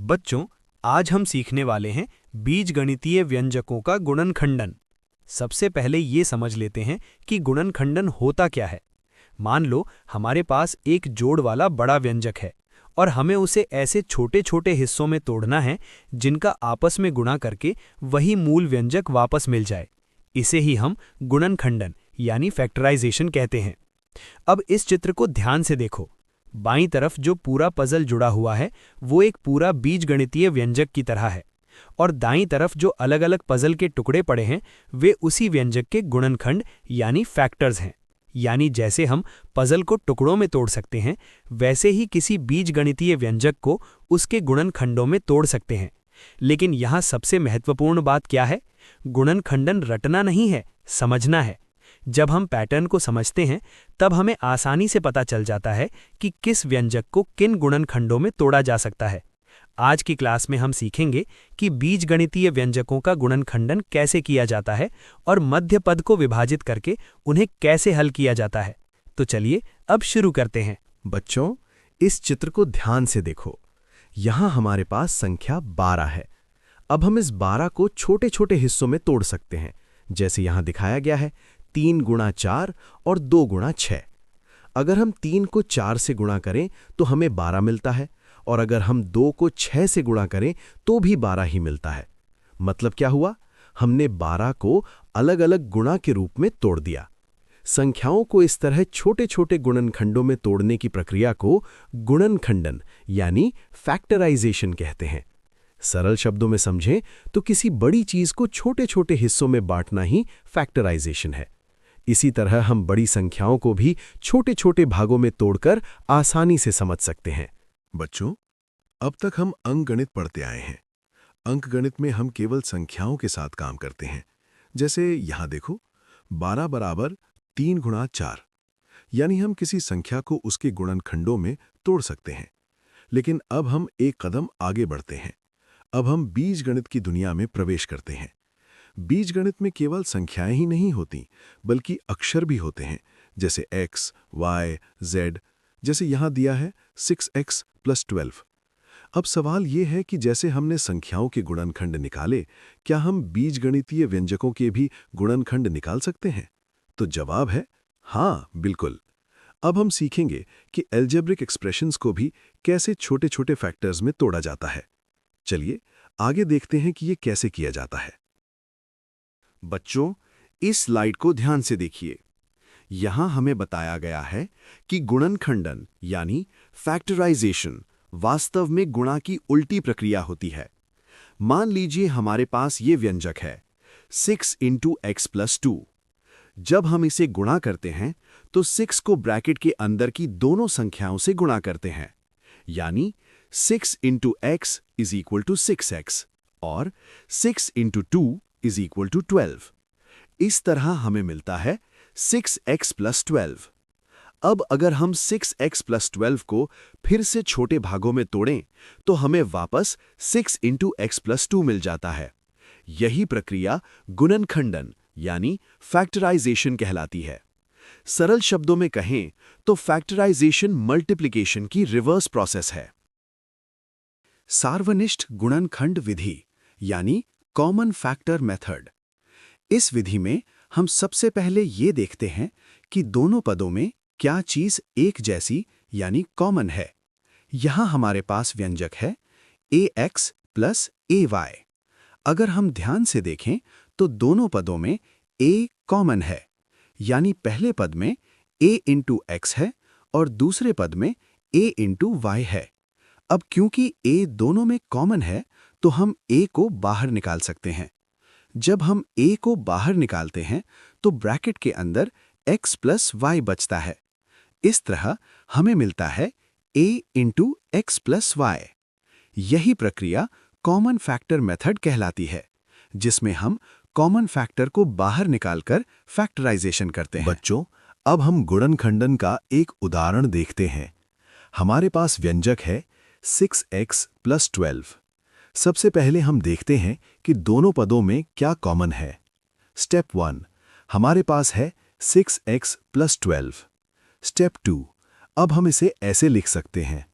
बच्चों, आज हम सीखने वाले हैं बीजगणितीय व्यंजकों का गुणनखंडन। सबसे पहले ये समझ लेते हैं कि गुणनखंडन होता क्या है। मान लो हमारे पास एक जोड़ वाला बड़ा व्यंजक है और हमें उसे ऐसे छोटे छोटे हिस्सों में तोड़ना है जिनका आपस में गुणा करके वही मूल व्यंजक वापस मिल जाए। इसे ही हम गुणनखंडन यानी फैक्टराइजेशन कहते हैं। अब इस चित्र को ध्यान से देखो। बाईं तरफ जो पूरा पजल जुड़ा हुआ है वो एक पूरा बीजगणितीय व्यंजक की तरह है, और दाईं तरफ जो अलग अलग पजल के टुकड़े पड़े हैं वे उसी व्यंजक के गुणनखंड यानी फैक्टर्स हैं। यानी जैसे हम पजल को टुकड़ों में तोड़ सकते हैं, वैसे ही किसी बीजगणितीय व्यंजक को उसके गुणनखंडों में तोड़ सकते हैं। लेकिन यहाँ सबसे महत्वपूर्ण बात क्या है? गुणनखंडन रटना नहीं है, समझना है। जब हम पैटर्न को समझते हैं तब हमें आसानी से पता चल जाता है कि किस व्यंजक को किन गुणनखंडों में तोड़ा जा सकता है। आज की क्लास में हम सीखेंगे कि बीजगणितीय व्यंजकों का गुणनखंडन कैसे किया जाता है और मध्य पद को विभाजित करके उन्हें कैसे हल किया जाता है। तो चलिए अब शुरू करते हैं। बच्चों, इस चित्र को ध्यान से देखो। यहाँ हमारे पास संख्या 12 है। अब हम इस 12 को छोटे छोटे हिस्सों में तोड़ सकते हैं, जैसे यहाँ दिखाया गया है, 3 गुणा 4 और 2 गुणा 6। अगर हम 3 को 4 से गुणा करें तो हमें 12 मिलता है, और अगर हम 2 को 6 से गुणा करें तो भी 12 ही मिलता है। मतलब क्या हुआ? हमने 12 को अलग अलग गुणा के रूप में तोड़ दिया। संख्याओं को इस तरह छोटे छोटे गुणनखंडों में तोड़ने की प्रक्रिया को गुणनखंडन यानी फैक्टराइजेशन कहते हैं। सरल शब्दों में समझें तो किसी बड़ी चीज को छोटे छोटे हिस्सों में बांटना ही फैक्टराइजेशन है। इसी तरह हम बड़ी संख्याओं को भी छोटे छोटे भागों में तोड़कर आसानी से समझ सकते हैं। बच्चों, अब तक हम अंकगणित पढ़ते आए हैं। अंकगणित में हम केवल संख्याओं के साथ काम करते हैं। जैसे यहाँ देखो, 12 बराबर 3 गुणा 4, यानी हम किसी संख्या को उसके गुणनखंडों में तोड़ सकते हैं। लेकिन अब हम एक कदम आगे बढ़ते हैं। अब हम बीजगणित की दुनिया में प्रवेश करते हैं। बीजगणित में केवल संख्याएं ही नहीं होती, बल्कि अक्षर भी होते हैं, जैसे x, y, z। जैसे यहाँ दिया है 6x + 12। अब सवाल ये है कि जैसे हमने संख्याओं के गुणनखंड निकाले, क्या हम बीजगणितीय व्यंजकों के भी गुणनखंड निकाल सकते हैं? तो जवाब है हाँ, बिल्कुल। अब हम सीखेंगे कि अलजेब्रिक एक्सप्रेशंस को भी कैसे छोटे छोटे फैक्टर्स में तोड़ा जाता है। चलिए आगे देखते हैं कि ये कैसे किया जाता है। बच्चों, इस स्लाइड को ध्यान से देखिए। यहां हमें बताया गया है कि गुणनखंडन यानी फैक्टराइजेशन वास्तव में गुणा की उल्टी प्रक्रिया होती है। मान लीजिए हमारे पास ये व्यंजक है 6 × x + 2। जब हम इसे गुणा करते हैं तो 6 को ब्रैकेट के अंदर की दोनों संख्याओं से गुणा करते हैं, यानी 6 × x = 6x और 6 × 2 = 12। इस तरह हमें मिलता है 6x + 12। अब अगर हम 6x + 12 को फिर से छोटे भागों में तोड़ें तो हमें वापस 6 × x + 2 मिल जाता है। यही प्रक्रिया गुणनखंडन यानी फैक्टराइजेशन कहलाती है। सरल शब्दों में कहें तो फैक्टराइजेशन मल्टीप्लिकेशन की रिवर्स प्रोसेस है। सार्वनिष्ठ गुणनखंड विधि यानी कॉमन फैक्टर मेथड। इस विधि में हम सबसे पहले ये देखते हैं कि दोनों पदों में क्या चीज एक जैसी यानी कॉमन है। यहां हमारे पास व्यंजक है ax + ay। अगर हम ध्यान से देखें तो दोनों पदों में a कॉमन है, यानी पहले पद में a × x है और दूसरे पद में a × y है। अब क्योंकि a दोनों में कॉमन है तो हम a को बाहर निकाल सकते हैं। जब हम a को बाहर निकालते हैं तो ब्रैकेट के अंदर x + y बचता है। इस तरह हमें मिलता है a × x + y। यही प्रक्रिया कॉमन फैक्टर मेथड कहलाती है, जिसमें हम कॉमन फैक्टर को बाहर निकालकर फैक्टराइजेशन करते हैं। बच्चों, अब हम गुणनखंडन का एक उदाहरण देखते हैं। हमारे पास व्यंजक है 6x + 12। सबसे पहले हम देखते हैं कि दोनों पदों में क्या कॉमन है। स्टेप 1, हमारे पास है 6x + 12। स्टेप 2, अब हम इसे ऐसे लिख सकते हैं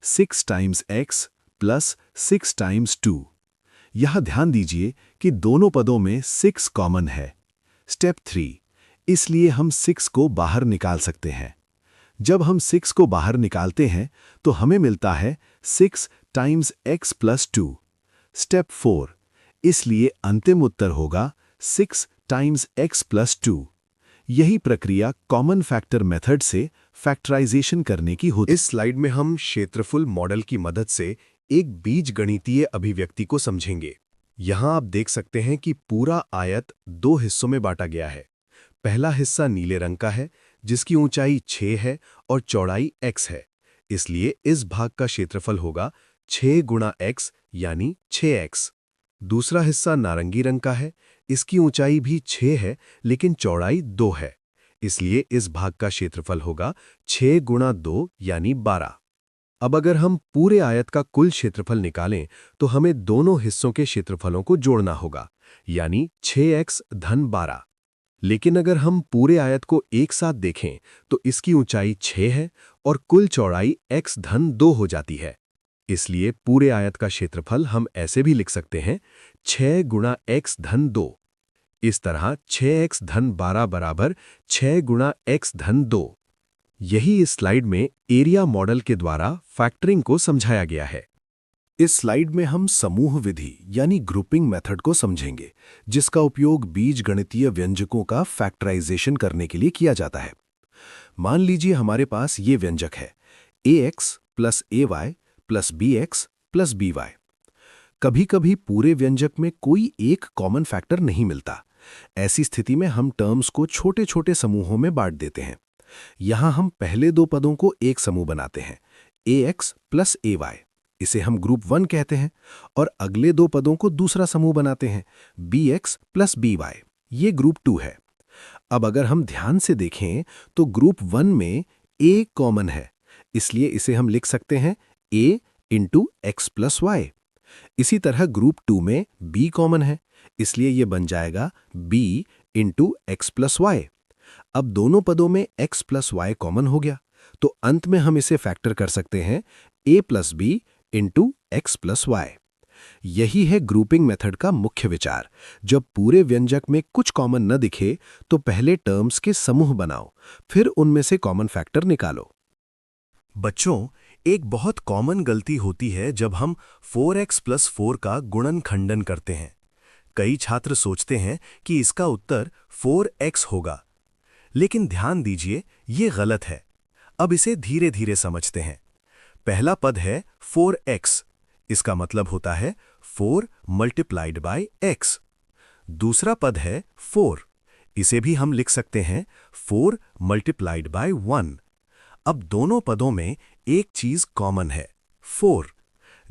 6 × x प्लस 6 टाइम्स 2। यहां ध्यान दीजिए कि दोनों पदों में 6 कॉमन है। स्टेप 3, इसलिए हम 6 को बाहर निकाल सकते हैं। जब हम 6 को बाहर निकालते हैं तो हमें मिलता है 6 टाइम्स x प्लस 2। स्टेप 4, इसलिए अंतिम उत्तर होगा 6 टाइम्स x प्लस 2। यही प्रक्रिया कॉमन फैक्टर मेथड से फैक्टराइजेशन करने की होती है। इस स्लाइड में हम क्षेत्रफल मॉडल की मदद से एक बीजगणितीय अभिव्यक्ति को समझेंगे। यहां आप देख सकते हैं कि पूरा आयत 2 हिस्सों में बांटा गया है। पहला हिस्सा नीले रंग का है, जिसकी ऊंचाई 6 है और चौड़ाई x है। इसलिए इस भाग का क्षेत्रफल होगा 6 गुणा x यानी 6x। दूसरा हिस्सा नारंगी रंग का है, इसकी ऊंचाई भी 6 है लेकिन चौड़ाई 2 है। इसलिए इस भाग का क्षेत्रफल होगा 6 गुणा 2 यानी 12। अब अगर हम पूरे आयत का कुल क्षेत्रफल निकालें तो हमें दोनों हिस्सों के क्षेत्रफलों को जोड़ना होगा, यानी 6x धन 12। लेकिन अगर हम पूरे आयत को एक साथ देखें तो इसकी ऊंचाई 6 है और कुल चौड़ाई x धन 2 हो जाती है। इसलिए पूरे आयत का क्षेत्रफल हम ऐसे भी लिख सकते हैं 6 गुणा x धन 2। इस तरह 6x धन 12 बराबर 6 गुणा x धन 2। यही इस स्लाइड में एरिया मॉडल के द्वारा फैक्टरिंग को समझाया गया है। इस स्लाइड में हम समूह विधि यानी ग्रुपिंग मेथड को समझेंगे, जिसका उपयोग बीजगणितीय व्यंजकों का फैक्टराइजेशन करने के लिए किया जाता है। मान लीजिए हमारे पास ये व्यंजक है ax plus ay plus bx plus by। कभी-कभी पूरे व्यंजक में कोई एक कॉमन फैक्टर नहीं मिलता। ऐसी स्थिति में हम टर्म्स को छोटे-छोटे समूहों में बांट देते हैं। यहां हम पहले 2 पदों को एक समूह बनाते हैं, ax प्लस ay, इसे हम ग्रुप 1 कहते हैं, और अगले 2 पदों को दूसरा समूह बनाते हैं, bx प्लस by, ये ग्रुप 2 है। अब अगर हम ध्यान से देखें तो ग्रुप 1 में a कॉमन है, इसलिए इसे हम लिख सकते हैं a into X plus Y. इसी तरह ग्रुप 2 में b कॉमन है, इसलिए यह बन जाएगा b into X plus Y. अब दोनों पदों में x प्लस वाई कॉमन हो गया, तो अंत में हम इसे फैक्टर कर सकते हैं a plus B into X plus Y. यही है ग्रुपिंग मेथड का मुख्य विचार। जब पूरे व्यंजक में कुछ कॉमन न दिखे तो पहले टर्म्स के समूह बनाओ, फिर उनमें से कॉमन फैक्टर निकालो। बच्चों, एक बहुत कॉमन गलती होती है जब हम 4x प्लस 4 का गुणनखंडन करते हैं। कई छात्र सोचते हैं कि इसका उत्तर 4x होगा, लेकिन ध्यान दीजिए ये गलत है। अब इसे धीरे धीरे समझते हैं। पहला पद है 4x, इसका मतलब होता है 4 मल्टीप्लाइड बाय x। दूसरा पद है 4, इसे भी हम लिख सकते हैं 4 मल्टीप्लाइड बाय 1। अब दोनों पदों में एक चीज कॉमन है, 4।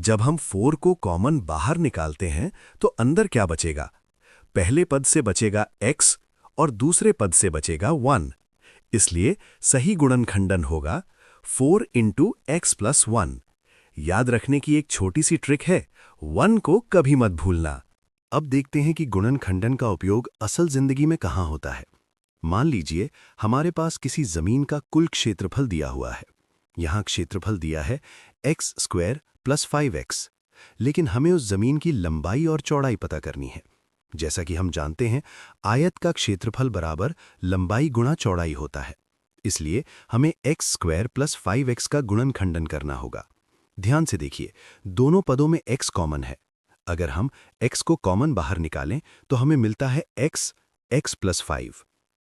जब हम 4 को कॉमन बाहर निकालते हैं तो अंदर क्या बचेगा? पहले पद से बचेगा x और दूसरे पद से बचेगा 1। इसलिए सही गुणनखंडन होगा 4 इंटू एक्स प्लस 1। याद रखने की एक छोटी सी ट्रिक है, 1 को कभी मत भूलना। अब देखते हैं कि गुणनखंडन का उपयोग असल जिंदगी में कहाँ होता है। मान लीजिए हमारे पास किसी जमीन का कुल क्षेत्रफल दिया हुआ है। यहाँ क्षेत्रफल दिया है एक्स स्क्वायर प्लस 5x, लेकिन हमें उस जमीन की लंबाई और चौड़ाई पता करनी है। जैसा कि हम जानते हैं, आयत का क्षेत्रफल बराबर लंबाई गुणा चौड़ाई होता है, इसलिए हमें एक्स स्क्वायर प्लस 5x का गुणनखंडन करना होगा। ध्यान से देखिए, दोनों पदों में x कॉमन है। अगर हम x को कॉमन बाहर निकालें तो हमें मिलता है x प्लस 5।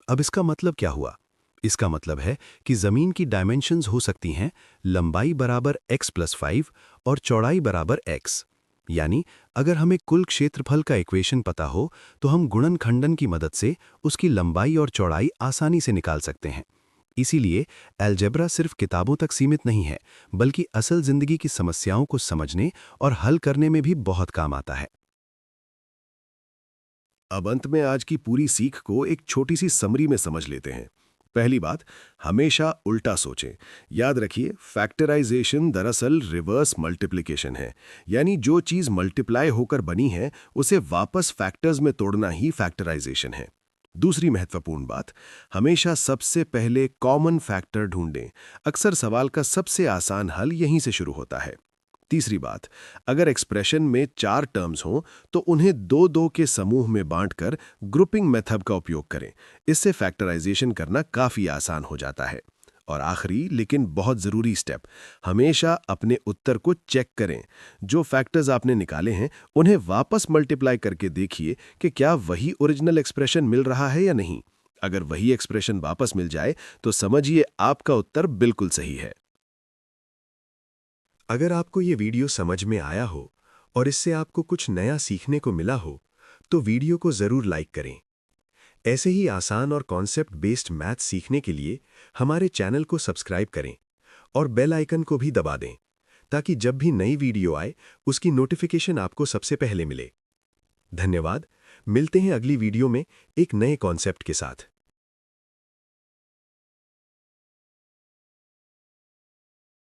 अब इसका मतलब क्या हुआ? इसका मतलब है कि जमीन की डायमेंशंस हो सकती हैं लंबाई बराबर x प्लस 5 और चौड़ाई बराबर x। यानी अगर हमें कुल क्षेत्रफल का इक्वेशन पता हो तो हम गुणनखंडन की मदद से उसकी लंबाई और चौड़ाई आसानी से निकाल सकते हैं। इसीलिए अलजेब्रा सिर्फ किताबों तक सीमित नहीं है, बल्कि असल जिंदगी की समस्याओं को समझने और हल करने में भी बहुत काम आता है। अब अंत में आज की पूरी सीख को एक छोटी सी समरी में समझ लेते हैं। पहली बात, हमेशा उल्टा सोचें। याद रखिए, फैक्टराइजेशन दरअसल रिवर्स मल्टीप्लिकेशन है, यानी जो चीज़ मल्टीप्लाई होकर बनी है उसे वापस फैक्टर्स में तोड़ना ही फैक्टराइजेशन है। दूसरी महत्वपूर्ण बात, हमेशा सबसे पहले कॉमन फैक्टर ढूंढें। अक्सर सवाल का सबसे आसान हल यहीं से शुरू होता है। तीसरी बात, अगर एक्सप्रेशन में 4 टर्म्स हों तो उन्हें 2-2 के समूह में बांटकर ग्रुपिंग मेथड का उपयोग करें। इससे फैक्टराइजेशन करना काफ़ी आसान हो जाता है। और आखिरी लेकिन बहुत ज़रूरी स्टेप, हमेशा अपने उत्तर को चेक करें। जो फैक्टर्स आपने निकाले हैं उन्हें वापस मल्टीप्लाई करके देखिए कि क्या वही ओरिजिनल एक्सप्रेशन मिल रहा है या नहीं। अगर वही एक्सप्रेशन वापस मिल जाए तो समझिए आपका उत्तर बिल्कुल सही है। अगर आपको ये वीडियो समझ में आया हो और इससे आपको कुछ नया सीखने को मिला हो, तो वीडियो को ज़रूर लाइक करें। ऐसे ही आसान और कॉन्सेप्ट बेस्ड मैथ सीखने के लिए हमारे चैनल को सब्सक्राइब करें और बेल आइकन को भी दबा दें, ताकि जब भी नई वीडियो आए उसकी नोटिफिकेशन आपको सबसे पहले मिले। धन्यवाद। मिलते हैं अगली वीडियो में एक नए कॉन्सेप्ट के साथ।